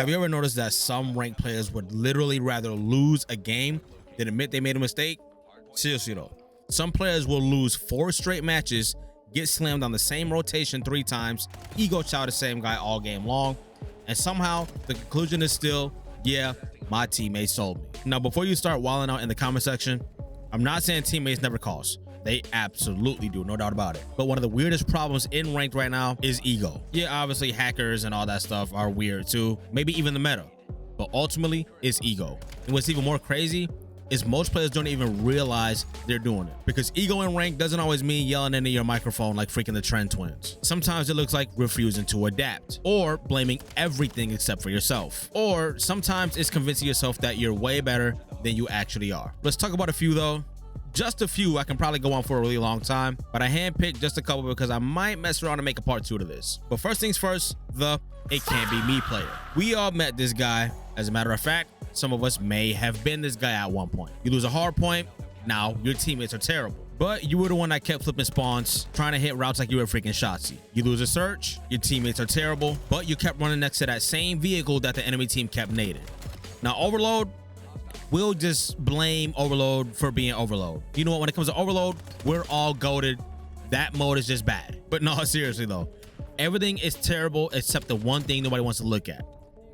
Have you ever noticed that some ranked players would literally rather lose a game than admit they made a mistake? Seriously though, some players will lose 4 straight matches, get slammed on the same rotation 3 times, ego chow the same guy all game long, and somehow the conclusion is still, yeah, my teammate sold me. Now, before you start wilding out in the comment section, I'm not saying teammates never cost. They absolutely do, no doubt about it. But one of the weirdest problems in ranked right now is ego. Yeah, obviously hackers and all that stuff are weird too, maybe even the meta, but ultimately it's ego. And what's even more crazy is most players don't even realize they're doing it, because ego in rank doesn't always mean yelling into your microphone like freaking the Trend Twins. Sometimes it looks like refusing to adapt, or blaming everything except for yourself, or sometimes it's convincing yourself that you're way better than you actually are. Let's talk about a few though. Just a few. I can probably go on for a really long time, but I handpicked just a couple because I might mess around and make a part 2 to this. But first things first, the "it can't be me" player. We all met this guy. As a matter of fact, some of us may have been this guy at one point. You lose a hard point, now your teammates are terrible, but you were the one that kept flipping spawns, trying to hit routes like you were freaking Shotzzy. You lose a search, your teammates are terrible, but you kept running next to that same vehicle that the enemy team kept nading. Now Overload, we'll just blame Overload for being Overload. You know what, when it comes to Overload, we're all goated. That mode is just bad. But no, seriously though, everything is terrible except the one thing nobody wants to look at: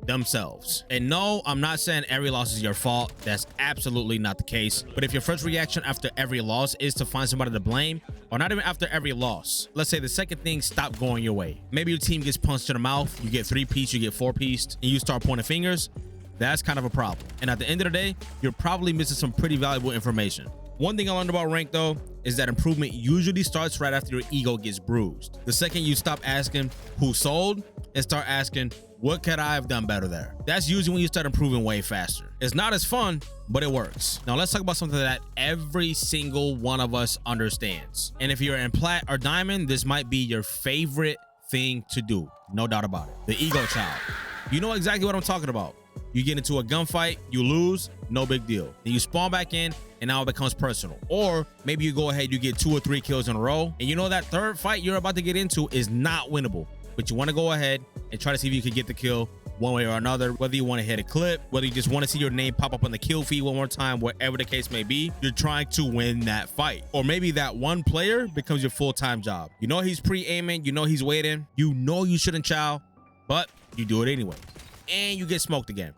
themselves. And no, I'm not saying every loss is your fault. That's absolutely not the case. But if your first reaction after every loss is to find somebody to blame, or not even after every loss, let's say the second thing stopped going your way, maybe your team gets punched in the mouth, you get 3-pieced, you get 4-pieced, and you start pointing fingers, that's kind of a problem. And at the end of the day, you're probably missing some pretty valuable information. One thing I learned about rank though is that improvement usually starts right after your ego gets bruised. The second you stop asking who sold and start asking what could I have done better there, that's usually when you start improving way faster. It's not as fun, but it works. Now let's talk about something that every single one of us understands. And if you're in plat or diamond, this might be your favorite thing to do, no doubt about it: the ego child. You know exactly what I'm talking about. You get into a gunfight, you lose, no big deal. Then you spawn back in, and now it becomes personal. Or maybe you go ahead, you get 2 or 3 kills in a row, and you know that third fight you're about to get into is not winnable, but you want to go ahead and try to see if you can get the kill one way or another. Whether you want to hit a clip, whether you just want to see your name pop up on the kill feed one more time, whatever the case may be, you're trying to win that fight. Or maybe that one player becomes your full-time job. You know he's pre-aiming, you know he's waiting, you know you shouldn't chow, but you do it anyway, and you get smoked again.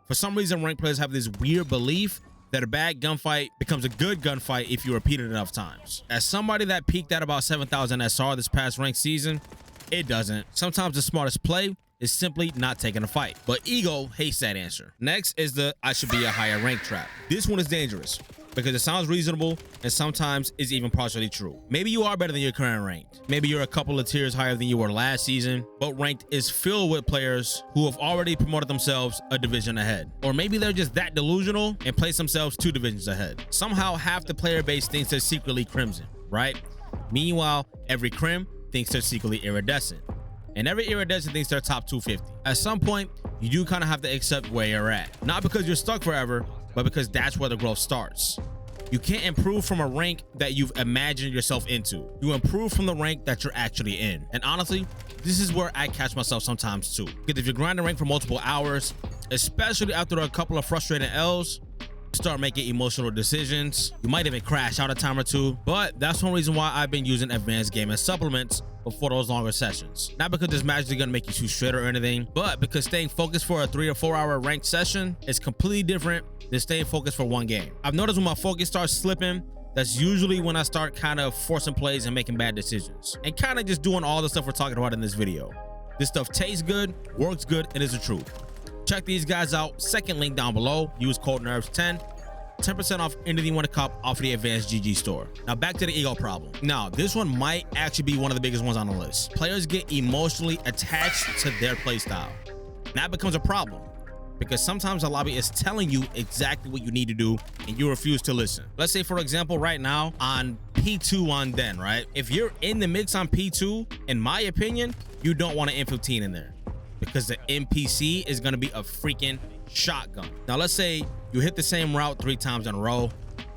For some reason, ranked players have this weird belief that a bad gunfight becomes a good gunfight if you repeat it enough times. As somebody that peaked at about 7,000 SR this past ranked season, it doesn't. Sometimes the smartest play is simply not taking a fight, but ego hates that answer. Next is the "I should be a higher rank" trap. This one is dangerous because it sounds reasonable and sometimes is even partially true. Maybe you are better than your current ranked. Maybe you're a couple of tiers higher than you were last season, but ranked is filled with players who have already promoted themselves a division ahead. Or maybe they're just that delusional and place themselves 2 divisions ahead. Somehow half the player base thinks they're secretly Crimson, right? Meanwhile, every Crim thinks they're secretly Iridescent, and every Iridescent thinks they're top 250. At some point, you do kind of have to accept where you're at. Not because you're stuck forever, but because that's where the growth starts. You can't improve from a rank that you've imagined yourself into. You improve from the rank that you're actually in. And honestly, this is where I catch myself sometimes too. Because if you're grinding rank for multiple hours, especially after a couple of frustrating L's, start making emotional decisions. You might even crash out a time or 2, but that's one reason why I've been using advanced gaming supplements before those longer sessions. Not because this magically gonna make you too straight or anything, but because staying focused for a 3 or 4 hour ranked session is completely different than staying focused for one game. I've noticed when my focus starts slipping, that's usually when I start kind of forcing plays and making bad decisions, and kind of just doing all the stuff we're talking about in this video. This stuff tastes good, works good, and is the truth. Check these guys out. Second link down below. Use code NERVS10. 10% off anything you want to cop off of the Advanced GG store. Now back to the ego problem. Now this one might actually be one of the biggest ones on the list. Players get emotionally attached to their playstyle. That becomes a problem because sometimes the lobby is telling you exactly what you need to do and you refuse to listen. Let's say, for example, right now on P2 on Den, right? If you're in the mix on P2, in my opinion, you don't want an M15 in there because the NPC is going to be a freaking shotgun. Now let's say you hit the same route 3 times in a row.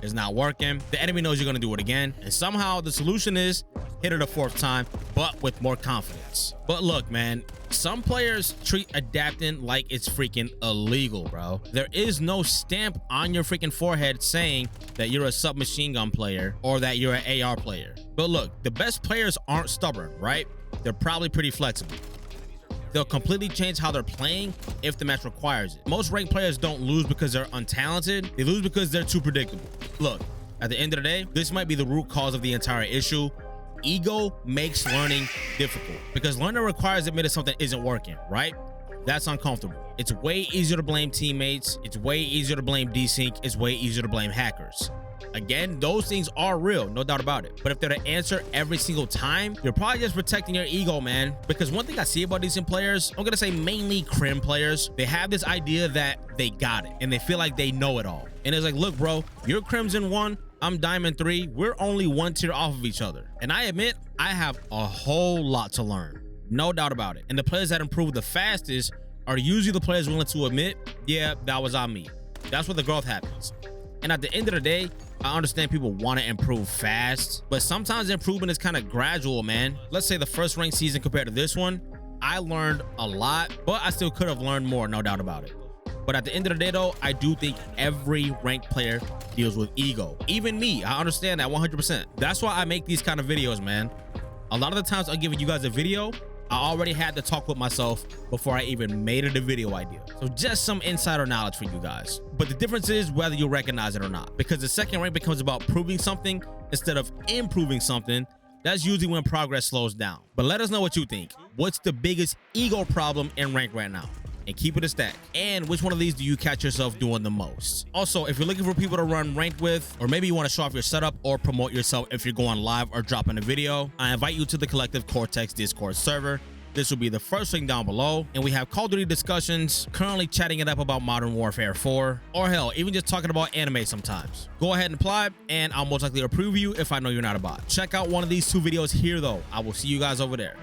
It's not working. The enemy knows you're gonna do it again. And somehow the solution is hit it a 4th time, but with more confidence. But look, man, some players treat adapting like it's freaking illegal, bro. There is no stamp on your freaking forehead saying that you're a submachine gun player or that you're an AR player. But look, the best players aren't stubborn, right? They're probably pretty flexible. They'll completely change how they're playing if the match requires it. Most ranked players don't lose because they're untalented. They lose because they're too predictable. Look, at the end of the day, this might be the root cause of the entire issue. Ego makes learning difficult because learning requires admitting something isn't working, right? That's uncomfortable. It's way easier to blame teammates. It's way easier to blame desync. It's way easier to blame hackers. Again, those things are real, no doubt about it. But if they're the answer every single time, you're probably just protecting your ego, man. Because one thing I see about decent players, I'm gonna say mainly crim players, they have this idea that they got it and they feel like they know it all. And it's like, look, bro, you're Crimson 1, I'm Diamond 3. We're only 1 tier off of each other. And I admit, I have a whole lot to learn. No doubt about it. And the players that improve the fastest are usually the players willing to admit, yeah, that was on me. That's where the growth happens. And at the end of the day, I understand people want to improve fast, but sometimes improvement is kind of gradual, man. Let's say the first ranked season compared to this one, I learned a lot, but I still could have learned more, no doubt about it. But at the end of the day, though, I do think every ranked player deals with ego. Even me, I understand that 100%. That's why I make these kind of videos, man. A lot of the times I'm giving you guys a video, I already had to talk with myself before I even made it a video idea. So just some insider knowledge for you guys. But the difference is whether you recognize it or not, because the second rank becomes about proving something instead of improving something. That's usually when progress slows down. But let us know what you think. What's the biggest ego problem in rank right now? And keep it a stack. And which one of these do you catch yourself doing the most? Also, if you're looking for people to run ranked with, or maybe you want to show off your setup or promote yourself if you're going live or dropping a video, I invite you to the Collective Cortex Discord server. This will be the first link down below, and we have Call of Duty discussions, currently chatting it up about Modern Warfare 4, or hell, even just talking about anime sometimes. Go ahead and apply, and I'll most likely approve you if I know you're not a bot. Check out one of these 2 videos here though. I will see you guys over there.